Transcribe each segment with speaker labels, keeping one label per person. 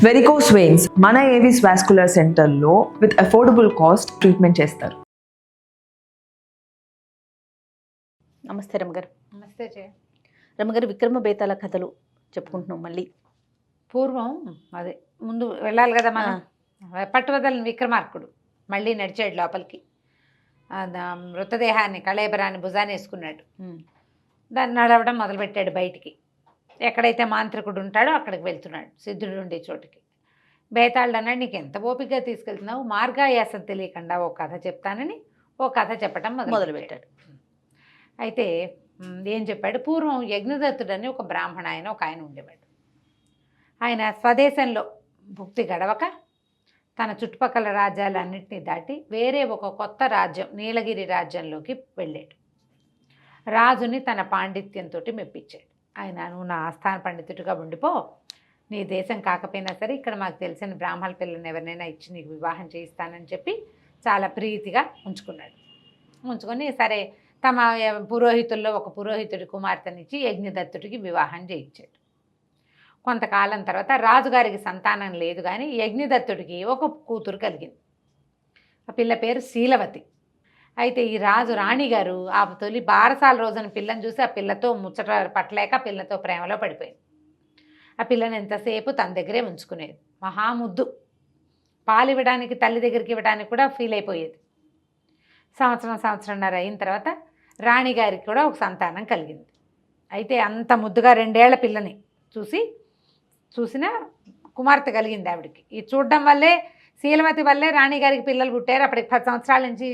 Speaker 1: Varicose veins మన Avis vascular సెంటర్లో with affordable cost treatment చేస్తారు.
Speaker 2: నమస్తే రమగారు.
Speaker 3: నమస్తే జయ.
Speaker 2: రమగారు, విక్రమ బేతాళ కథలు చెప్పుకుంటున్నాం మళ్ళీ.
Speaker 3: పూర్వం అదే ముందు వెళ్ళాలి కదా మనం. పట్టువదలని విక్రమార్కుడు మళ్ళీ నడిచాడు లోపలికి. మృతదేహాన్ని కళేబరాన్ని భుజాన్ని వేసుకున్నాడు. దాన్ని నడవడం మొదలుపెట్టాడు బయటికి. ఎక్కడైతే మాంత్రికుడు ఉంటాడో అక్కడికి వెళ్తున్నాడు, సిద్ధుడు ఉండే చోటుకి. బేతాళుడు అన్నాడు, నీకు ఎంత ఓపికగా తీసుకెళ్తున్నావు, మార్గాయాసం తెలియకుండా ఓ కథ చెప్తానని ఓ కథ చెప్పడం మొదలుపెట్టాడు. అయితే ఏం చెప్పాడు, పూర్వం యజ్ఞదత్తుడని ఒక బ్రాహ్మణ ఆయన ఒక ఆయన ఉండేవాడు. ఆయన స్వదేశంలో భుక్తి గడవక తన చుట్టుపక్కల రాజ్యాలన్నింటినీ దాటి వేరే ఒక కొత్త రాజ్యం నీలగిరి రాజ్యంలోకి వెళ్ళాడు. రాజుని తన పాండిత్యంతో మెప్పించాడు. ఆయన, నువ్వు నా ఆస్థాన పండితుడిగా ఉండిపో, నీ దేశం కాకపోయినా సరే ఇక్కడ మాకు తెలిసిన బ్రాహ్మణ పిల్లని ఎవరినైనా ఇచ్చి నీకు వివాహం చేయిస్తానని చెప్పి చాలా ప్రీతిగా ఉంచుకొని సరే తమ పురోహితుల్లో ఒక పురోహితుడి కుమార్తెనిచ్చి యజ్ఞదత్తుడికి వివాహం చేయించాడు. కొంతకాలం తర్వాత రాజుగారికి సంతానం లేదు, కానీ యజ్ఞదత్తుడికి ఒక కూతురు కలిగింది. ఆ పిల్ల పేరు శీలవతి. అయితే ఈ రాణిగారు ఆ తొలి బారసాల రోజున పిల్లని చూసి ఆ పిల్లతో ముచ్చట పట్టలేక పిల్లతో ప్రేమలో పడిపోయింది. ఆ పిల్లని ఎంతసేపు తన దగ్గరే ఉంచుకునేది. మహాముద్దు. పాలు ఇవ్వడానికి తల్లి దగ్గరికి ఇవ్వడానికి కూడా ఫీల్ అయిపోయేది. సంవత్సరంన్నర అయిన తర్వాత రాణిగారికి కూడా ఒక సంతానం కలిగింది. అయితే అంత ముద్దుగా 2 ఏళ్ల పిల్లని చూసిన కుమార్తె కలిగింది ఆవిడికి. ఈ చూడడం వల్లే, శీలవతి వల్లే రాణిగారికి పిల్లలు పుట్టారు. అప్పటికి 10 సంవత్సరాల నుంచి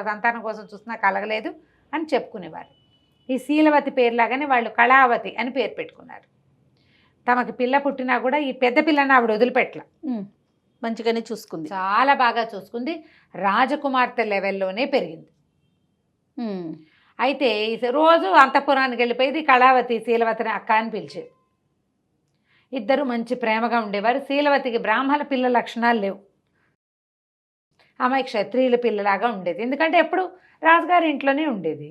Speaker 3: సంతానం కోసం చూసినా కలగలేదు అని చెప్పుకునేవారు. ఈ శీలవతి పేరులాగానే వాళ్ళు కళావతి అని పేరు పెట్టుకున్నారు. తమకి పిల్ల పుట్టినా కూడా ఈ పెద్ద పిల్లని ఆవిడ వదిలిపెట్టల,
Speaker 2: మంచిగానే చూసుకుంది,
Speaker 3: చాలా బాగా చూసుకుంది. రాజకుమార్తె లెవెల్లోనే పెరిగింది. అయితే రోజు అంతఃపురానికి వెళ్ళిపోయేది. కళావతి శీలవతిని అక్క అని పిలిచేది. ఇద్దరు మంచి ప్రేమగా ఉండేవారు. శీలవతికి బ్రాహ్మణ పిల్ల లక్షణాలు లేవు, ఆమె క్షత్రియుల పిల్లలాగా ఉండేది, ఎందుకంటే ఎప్పుడు రాజుగారి ఇంట్లోనే ఉండేది.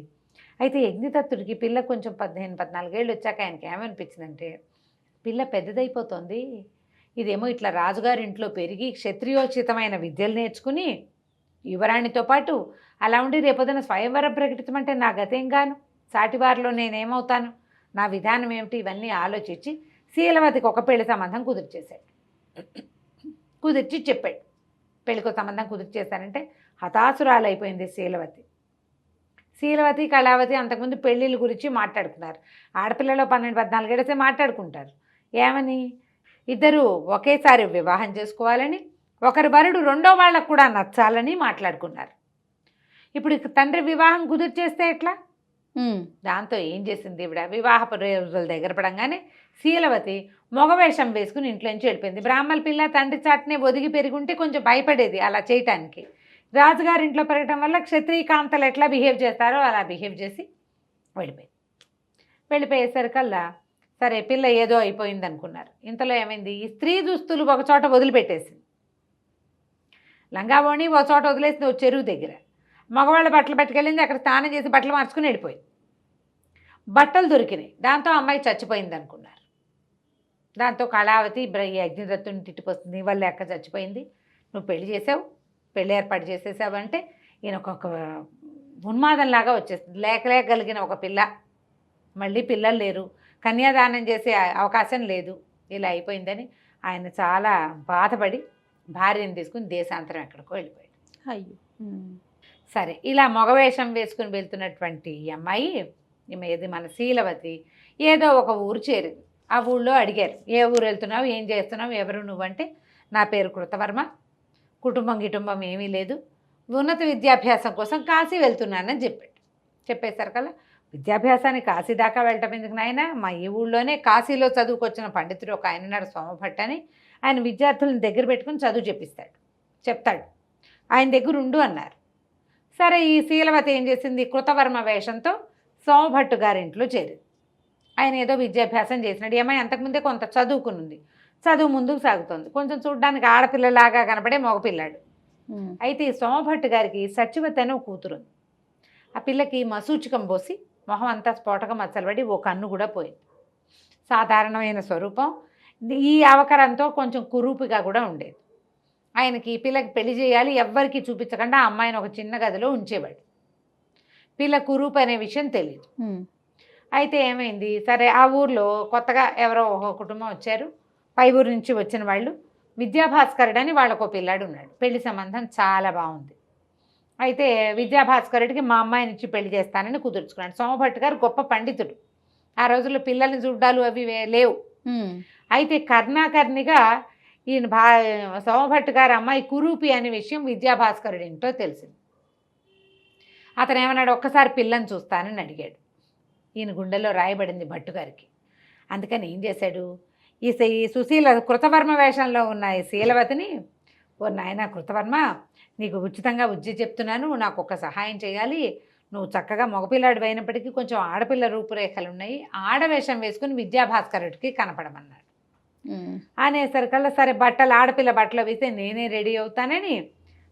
Speaker 3: అయితే యజ్ఞదత్తుడికి పిల్ల కొంచెం 14 ఏళ్ళు వచ్చాక ఆయనకి ఏమనిపించిందంటే, పిల్ల పెద్దదైపోతుంది, ఇదేమో ఇట్లా రాజుగారి ఇంట్లో పెరిగి క్షత్రియోచితమైన విద్యలు నేర్చుకుని యువరాణితో పాటు అలా ఉండి రేపొద్దున స్వయంవరం ప్రకటించమంటే నా గతేం గాను, సాటివారిలో నేనేమవుతాను, నా విధానం ఏమిటి, ఇవన్నీ ఆలోచించి శీలవతికి ఒక పెళ్లి సంబంధం కుదిర్చి చెప్పాడు. పెళ్లికో సంబంధం కుదిర్చేశారంటే హతాసురాలైపోయింది శీలవతి కళావతి. అంతకుముందు పెళ్ళిళ్ళ గురించి మాట్లాడుకున్నారు. ఆడపిల్లలో 12-14 ఏళ్ళసే మాట్లాడుకుంటారు. ఏమని, ఇద్దరు ఒకేసారి వివాహం చేసుకోవాలని, ఒకరి వరుడు రెండో వాళ్ళకు కూడా నచ్చాలని మాట్లాడుకున్నారు. ఇప్పుడు తండ్రి వివాహం కుదిర్చేస్తే ఎట్లా? దాంతో ఏం చేసింది ఈవిడ, వివాహపు రోజుల దగ్గర పడంగానే శీలవతి మగవేషం వేసుకుని ఇంట్లోంచి వెళ్ళిపోయింది. బ్రాహ్మణ పిల్ల తండ్రి చాటునే ఒదిగి పెరుగుంటే కొంచెం భయపడేది అలా చేయటానికి. రాజుగారి ఇంట్లో పెరగటం వల్ల క్షత్రియ కాంతలు ఎట్లా బిహేవ్ చేస్తారో అలా బిహేవ్ చేసి వెళ్ళిపోయేసరికల్లా సరే పిల్ల ఏదో అయిపోయింది అనుకున్నారు. ఇంతలో ఏమైంది, ఈ స్త్రీ దుస్తులు ఒక చోట వదిలిపెట్టేసింది. లంగావోణి ఒక చోట వదిలేసింది, ఒక చెరువు దగ్గర. మగవాళ్ళ బట్టలు పట్టుకెళ్ళింది, అక్కడ స్నానం చేసి బట్టలు మార్చుకుని వెళ్ళిపోయింది. బట్టలు దొరికినాయి, దాంతో అమ్మాయి చచ్చిపోయింది అనుకున్నారు. దాంతో కళావతి యజ్ఞదత్తుని తిట్టిపోతుంది, నీ వల్ల ఎక్క చచ్చిపోయింది, నువ్వు పెళ్లి చేసావు, పెళ్లి ఏర్పాటు చేసేసావు అంటే ఈయన ఒక ఉన్మాదంలాగా వచ్చేస్తుంది. లేకలేకగలిగిన ఒక పిల్ల, మళ్ళీ పిల్లలు లేరు, కన్యాదానం చేసే అవకాశం లేదు, ఇలా అయిపోయిందని ఆయన చాలా బాధపడి భార్యను తీసుకుని దేశాంతరం ఎక్కడికో వెళ్ళిపోయాడు.
Speaker 2: అయ్యో.
Speaker 3: సరే, ఇలా మగవేషం వేసుకుని వెళ్తున్నటువంటి ఈ అమ్మాయి, ఇది మన శీలవతి, ఏదో ఒక ఊరు చేరింది. ఆ ఊళ్ళో అడిగారు, ఏ ఊరు వెళ్తున్నావు, ఏం చేస్తున్నావు, ఎవరు నువ్వంటే, నా పేరు కృతవర్మ, కుటుంబం ఏమీ లేదు, ఉన్నత విద్యాభ్యాసం కోసం కాశీ వెళ్తున్నానని చెప్పేసరికల్లా, విద్యాభ్యాసానికి కాశీ దాకా వెళ్ళటం ఎందుకు నాయన, మా ఈ ఊళ్ళోనే కాశీలో చదువుకొచ్చిన పండితుడు ఒక ఆయన ఉన్నాడు సోమభట్ట అని, ఆయన విద్యార్థులను దగ్గర పెట్టుకుని చదువు చెప్తాడు, ఆయన దగ్గర ఉండు అన్నారు. సరే, ఈ శీలవతి ఏం చేసింది, కృతవర్మ వేషంతో సోమభట్టు గారింట్లో చేరింది. ఆయన ఏదో విద్యాభ్యాసం చేసినాడు. ఏమై అంతకుముందే కొంత చదువుకునుంది, చదువు ముందుకు సాగుతుంది, కొంచెం చూడ్డానికి ఆడపిల్లలాగా కనపడే మగపిల్లాడు. అయితే ఈ సోమభట్టు గారికి సచివతి అని ఒక కూతురు ఉంది. ఆ పిల్లకి మసూచికం పోసి మొహం అంతా స్ఫోటక మచ్చలు పడి ఓ కన్ను కూడా పోయింది. సాధారణమైన స్వరూపం, ఈ అవకరంతో కొంచెం కురూపిగా కూడా ఉండేది. ఆయనకి ఈ పిల్లకి పెళ్లి చేయాలి, ఎవ్వరికీ చూపించకుండా ఆ అమ్మాయిని ఒక చిన్న గదిలో ఉంచేవాడు. పిల్ల కురూపు అనే విషయం తెలియదు. అయితే ఏమైంది, సరే ఆ ఊర్లో కొత్తగా ఎవరో ఒక కుటుంబం వచ్చారు, పై ఊరు నుంచి వచ్చిన వాళ్ళు. విద్యాభాస్కరుడు అని వాళ్ళకు పిల్లాడు ఉన్నాడు. పెళ్లి సంబంధం చాలా బాగుంది. అయితే విద్యాభాస్కరుడికి మా అమ్మాయిని ఇచ్చి పెళ్లి చేస్తానని కుదుర్చుకున్నాడు. సోమభట్ గారు గొప్ప పండితుడు. ఆ రోజుల్లో పిల్లల్ని చూడ్డాలు అవి లేవు. అయితే కర్ణాకర్ణిగా ఈయన సోమభట్ గారి అమ్మాయి కురూపి అనే విషయం విద్యాభాస్కరుడు ఏంటో తెలిసింది. అతను ఏమన్నాడు, ఒక్కసారి పిల్లని చూస్తానని అడిగాడు. ఈయన గుండెల్లో రాయబడింది భట్టు గారికి. అందుకని ఏం చేశాడు, ఈ సుశీల కృతవర్మ వేషంలో ఉన్న ఈ శీలవతిని, ఓ నాయన కృతవర్మ, నీకు ఉచితంగా విద్య చెప్తున్నాను, నాకు ఒక సహాయం చేయాలి. నువ్వు చక్కగా మగపిల్లాడు అయినప్పటికీ కొంచెం ఆడపిల్ల రూపురేఖలు ఉన్నాయి, ఆడవేషం వేసుకుని విద్యాభాస్కరుడికి కనపడమన్నాడు. అనేసరికల్లా సరే బట్టలు ఆడపిల్ల బట్టలు వేస్తే నేనే రెడీ అవుతానని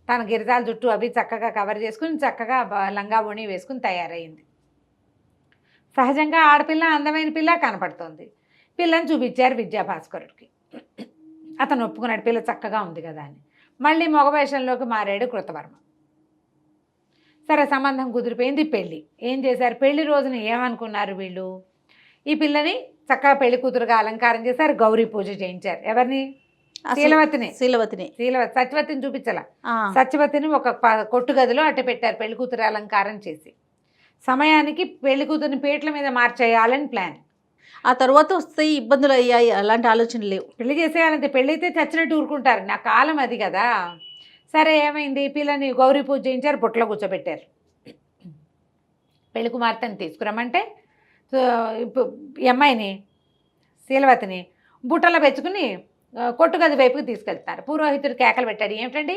Speaker 3: తన గిరిజాల జుట్టు అవి చక్కగా కవర్ చేసుకుని చక్కగా లంగా ఓణి వేసుకుని తయారైంది. సహజంగా ఆడపిల్ల అందమైన పిల్ల కనపడుతోంది. పిల్లని చూపించారు విద్యాభాస్కరుడికి. అతను ఒప్పుకున్నాడు, పిల్ల చక్కగా ఉంది కదా అని. మళ్ళీ మగవేషంలోకి మారాడు కృతవర్మ. సరే సంబంధం కుదిరిపోయింది, పెళ్ళి. ఏం చేశారు, పెళ్లి రోజున ఏమనుకున్నారు వీళ్ళు, ఈ పిల్లని చక్కగా పెళ్లి కూతురుగా అలంకారం చేశారు, గౌరీ పూజ చేయించారు. ఎవరిని, శీలవతిని. సత్యవతిని చూపించాల. సత్యవతిని ఒక కొట్టు గదిలో అట్ట పెట్టారు పెళ్లి కూతురు అలంకారం చేసి. సమయానికి పెళ్లి కూతురిని పీటల మీద మార్చేయాలని ప్లాన్.
Speaker 2: ఆ తర్వాత వస్తే ఇబ్బందులు అయ్యాయి, అలాంటి ఆలోచనలు లేవు.
Speaker 3: పెళ్లి చేసేయాలంటే, పెళ్ళి అయితే చచ్చినట్టు ఊరుకుంటారు, నా కాలం అది కదా. సరే ఏమైంది, పిల్లని గౌరీ పూజ చేయించారు, బుట్టలో కూర్చోబెట్టారు. పెళ్లి కుమార్తెని తీసుకురమ్మంటే ఈ అమ్మాయిని శీలవతిని బుట్టలో పెంచుకుని కొట్టుగది వైపుకి తీసుకెళ్తారు. పురోహితుడు కేకలు పెట్టాడు, ఏమిటండి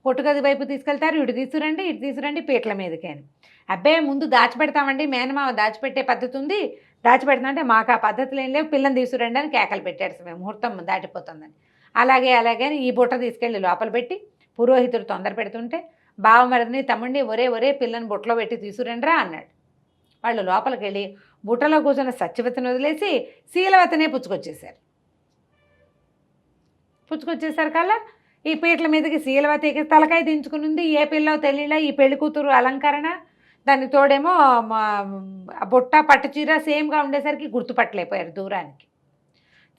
Speaker 3: కొట్టుగది వైపు తీసుకెళ్తారు, ఇటు తీసుకురండి పీటల మీదకి అని. అబ్బే ముందు దాచిపెడతామండి, మేనమావ దాచిపెట్టే పద్ధతి ఉంది, దాచిపెడతామంటే మాకు ఆ పద్ధతులు ఏం లేవు, పిల్లని తీసుకురండి అని కేకలు పెట్టాడు. ముహూర్తం దాటిపోతుందని. అలాగే అని ఈ బుట్ట తీసుకెళ్ళి లోపల పెట్టి పురోహితుడు తొందర పెడుతుంటే బావమరిదిని తమ్ముడిని ఒరే పిల్లని బుట్టలో పెట్టి తీసుకురండిరా అన్నాడు. వాళ్ళు లోపలికి వెళ్ళి బుట్టలో కూర్చున్న సత్యవతిని వదిలేసి శీలవతినే పుచ్చుకొచ్చేసారు కల్లా ఈ పీటల మీదకి శీలవతికి తలకాయ దించుకుని ఏ పిల్లో తెలియలే ఈ పెళ్లి కూతురు అలంకరణ. దానికి తోడేమో బుట్ట పట్టుచీర సేమ్గా ఉండేసరికి గుర్తుపట్టలేకపోయారు దూరానికి.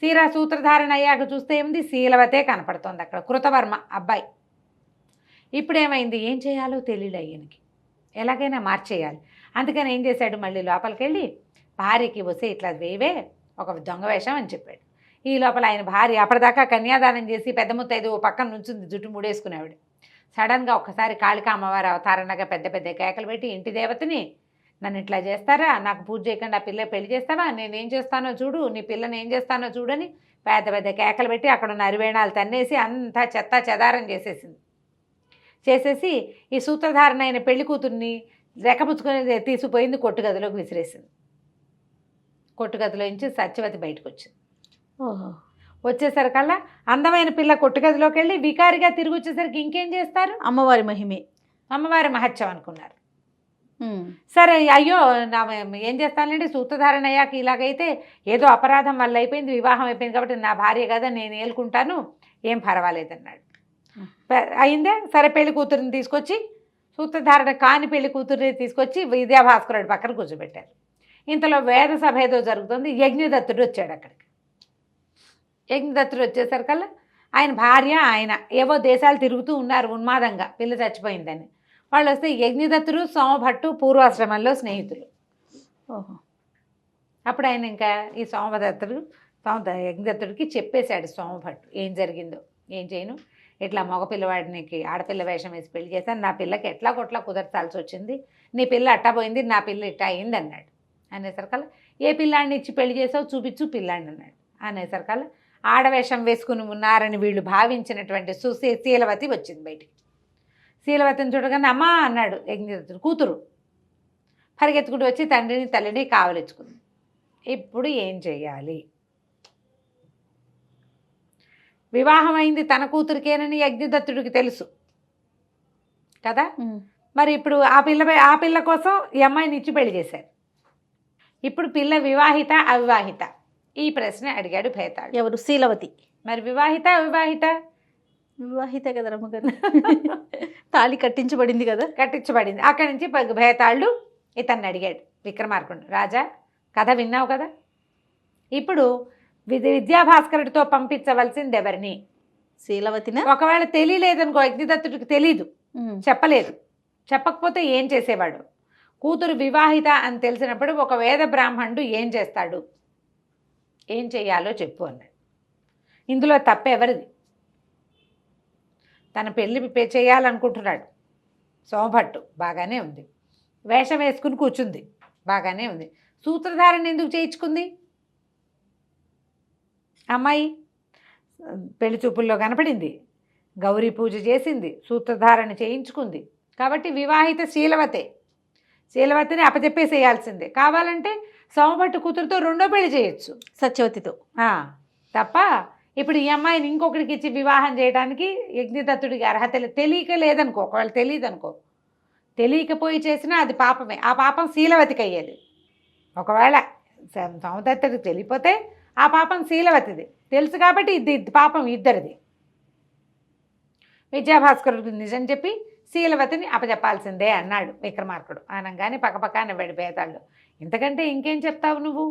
Speaker 3: తీరా సూత్రధారణ అయ్యాక చూస్తే ఏముంది, శీలవతే కనపడుతోంది అక్కడ, కృతవర్మ అబ్బాయి. ఇప్పుడేమైంది, ఏం చేయాలో తెలియలే ఈయనకి, ఎలాగైనా మార్చేయాలి. అందుకని ఏం చేశాడు, మళ్ళీ లోపలికి వెళ్ళి భార్యకి వస్తే ఇట్లా వేవే ఒక దొంగ వేషం అని చెప్పాడు. ఈ లోపల ఆయన భార్య అప్పటిదాకా కన్యాదానం చేసి పెద్ద ముత్తైదు ఓ పక్కన నుంచుంది, జుట్టు ముడేసుకునేవాడు. సడన్గా ఒక్కసారి కాళికా అమ్మవారి అవతారణగా పెద్ద పెద్ద కేకలు పెట్టి, ఇంటి దేవతని నన్ను ఇట్లా చేస్తారా, నాకు పూజ చేయకుండా ఆ పిల్ల పెళ్లి చేస్తావా, నేనేం చేస్తానో చూడు, నీ పిల్లని ఏం చేస్తానో చూడని పెద్ద పెద్ద కేకలు పెట్టి అక్కడ ఉన్న అరివేణాలు తన్నేసి అంతా చెత్త చెదారం చేసేసి ఈ సూత్రధారణ అయిన పెళ్లి కూతుర్ని రెక్కపుచ్చుకొని తీసిపోయింది, కొట్టుగదిలోకి విసిరేసింది. కొట్టుగదిలో నుంచి సత్యవతి బయటకు వచ్చింది. వచ్చేసరికల్లా అందమైన పిల్ల కొట్టుగదిలోకి వెళ్ళి వికారిగా తిరిగి వచ్చేసరికి ఇంకేం చేస్తారు,
Speaker 2: అమ్మవారి మహిమే,
Speaker 3: అమ్మవారి మహత్యం అనుకున్నారు. సరే అయ్యో ఏం చేస్తానండి, సూత్రధారణ అయ్యాక ఇలాగైతే ఏదో అపరాధం వల్ల అయిపోయింది, వివాహం అయిపోయింది కాబట్టి నా భార్య కదా నేను ఏలుకుంటాను, ఏం పర్వాలేదన్నాడు. అయిందే, సరే పెళ్లి కూతురిని తీసుకొచ్చి సూత్రధారణ కాని పెళ్లి కూతురిని తీసుకొచ్చి విద్యాభాస్కరుడి పక్కన కూర్చోబెట్టారు. ఇంతలో వేద సభ ఏదో జరుగుతుంది, యజ్ఞదత్తుడు వచ్చాడు అక్కడికి. యజ్ఞదత్తుడు వచ్చేసరికల్లా ఆయన భార్య ఆయన ఏవో దేశాలు తిరుగుతూ ఉన్నారు ఉన్మాదంగా, పిల్ల చచ్చిపోయిందని. వాళ్ళు వస్తే యజ్ఞదత్తుడు సోమభట్టు పూర్వాశ్రమంలో స్నేహితులు. అప్పుడు ఆయన ఇంకా ఈ యజ్ఞదత్తుడికి చెప్పేశాడు సోమభట్టు ఏం జరిగిందో. ఏం చేయను, ఇట్లా మగపిల్లవాడికి ఆడపిల్ల వేషం వేసి పెళ్లి చేశాను, నా పిల్లకి ఎట్లా కొట్లా కుదర్చాల్సి వచ్చింది, నీ పిల్ల అట్టా పోయింది, నా పిల్ల ఇట్టా అయింది అన్నాడు. అనేసరికల్లా ఏ పిల్లాడిని ఇచ్చి పెళ్లి చేసావు చూపించు పిల్లాడిని అన్నాడు. అనేసరికల్లా ఆడవేషం వేసుకుని ఉన్నారని వీళ్ళు భావించినటువంటి శీలవతి వచ్చింది బయటికి. శీలవతిని చూడగానే అమ్మా అన్నాడు యజ్ఞదత్తుడు కూతురు. పరిగెత్తుకుంటూ వచ్చి తండ్రిని తల్లిని కావలించుకుంది. ఇప్పుడు ఏం చెయ్యాలి, వివాహం అయింది తన కూతురికేనని యజ్ఞదత్తుడికి తెలుసు కదా. మరి ఇప్పుడు ఆ పిల్ల కోసం ఈ అమ్మాయిని ఇచ్చి పెళ్లి చేశారు. ఇప్పుడు పిల్ల వివాహిత అవివాహిత ఈ ప్రశ్న అడిగాడు భేతాళుడు.
Speaker 2: ఎవరు? శీలవతి.
Speaker 3: మరి వివాహిత అవివాహిత?
Speaker 2: వివాహిత కదా రమ్మగారు. తాళి కట్టించబడింది కదా.
Speaker 3: కట్టించబడింది. అక్కడి నుంచి భేతాళుడు ఇతన్ని అడిగాడు విక్రమార్కుడు, రాజా కథ విన్నావు కదా, ఇప్పుడు విద్యాభాస్కరుడితో పంపించవలసింది ఎవరిని?
Speaker 2: శీలవతిన.
Speaker 3: ఒకవేళ తెలియలేదనుకో, అగ్నిదత్తుడికి తెలీదు, చెప్పలేదు, చెప్పకపోతే ఏం చేసేవాడు? కూతురు వివాహిత అని తెలిసినప్పుడు ఒక వేద బ్రాహ్మణుడు ఏం చేస్తాడు? ఏం చెయ్యాలో చెప్పు అన్నాడు. ఇందులో తప్పెవరిది? తన పెళ్లి చేయాలనుకుంటున్నాడు సోమభట్టు, బాగానే ఉంది. వేషం వేసుకుని కూర్చుంది, బాగానే ఉంది. సూత్రధారణ ఎందుకు చేయించుకుంది? అమ్మాయి పెళ్లి చూపుల్లో కనపడింది, గౌరీ పూజ చేసింది, సూత్రధారణ చేయించుకుంది. కాబట్టి వివాహిత శీలవతే. శీలవతిని అపచెప్పేసేయాల్సిందే. కావాలంటే సోమభట్టు కూతురుతో రెండో పెళ్లి చేయొచ్చు,
Speaker 2: సత్యవతితో.
Speaker 3: తప్ప ఇప్పుడు ఈ అమ్మాయిని ఇంకొకరికి ఇచ్చి వివాహం చేయడానికి యజ్ఞదత్తుడికి అర్హత తెలియక లేదనుకో, ఒకవేళ తెలియదనుకో, తెలియకపోయి చేసినా అది పాపమే. ఆ పాపం శీలవతికి అయ్యేది. ఒకవేళ సోమదత్తుడికి తెలియపోతే ఆ పాపం శీలవతిది. తెలుసు కాబట్టి ఇది పాపం ఇద్దరిది. విద్యాభాస్కరుడికి నిజం చెప్పి శీలవతిని అపచెప్పాల్సిందే అన్నాడు విక్రమార్కుడు. అనగానే పక్కపక్క నవ్వాడు భేతాళుడు. ఇంతకంటే ఇంకేం చెప్తావు నువ్వు?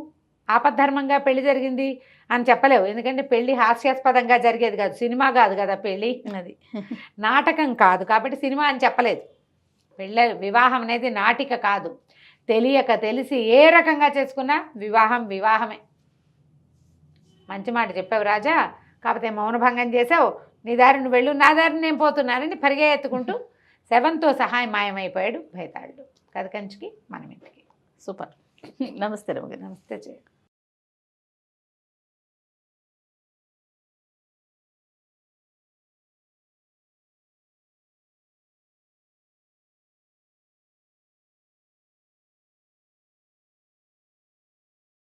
Speaker 3: ఆపద్ధర్మంగా పెళ్లి జరిగింది అని చెప్పలేవు, ఎందుకంటే పెళ్లి హాస్యాస్పదంగా జరిగేది కాదు, సినిమా కాదు కదా పెళ్ళి, అది నాటకం కాదు, కాబట్టి సినిమా అని చెప్పలేదు. వివాహం అనేది నాటిక కాదు. తెలియక తెలిసి ఏ రకంగా చేసుకున్నా వివాహం వివాహమే. మంచి మాట చెప్పావు రాజా, కాకపోతే మౌనభంగం చేసావు. నీ దారిని వెళ్ళు, నా దారిని నేను పోతున్నానని పరిగెత్తుకుంటూ శవంతో సహాయం మాయమైపోయాడు భేతాళుడు. కథ కంచికి మనం ఇంటికి.
Speaker 2: సూపర్. నమస్తే రమ్మగారు.
Speaker 3: నమస్తే.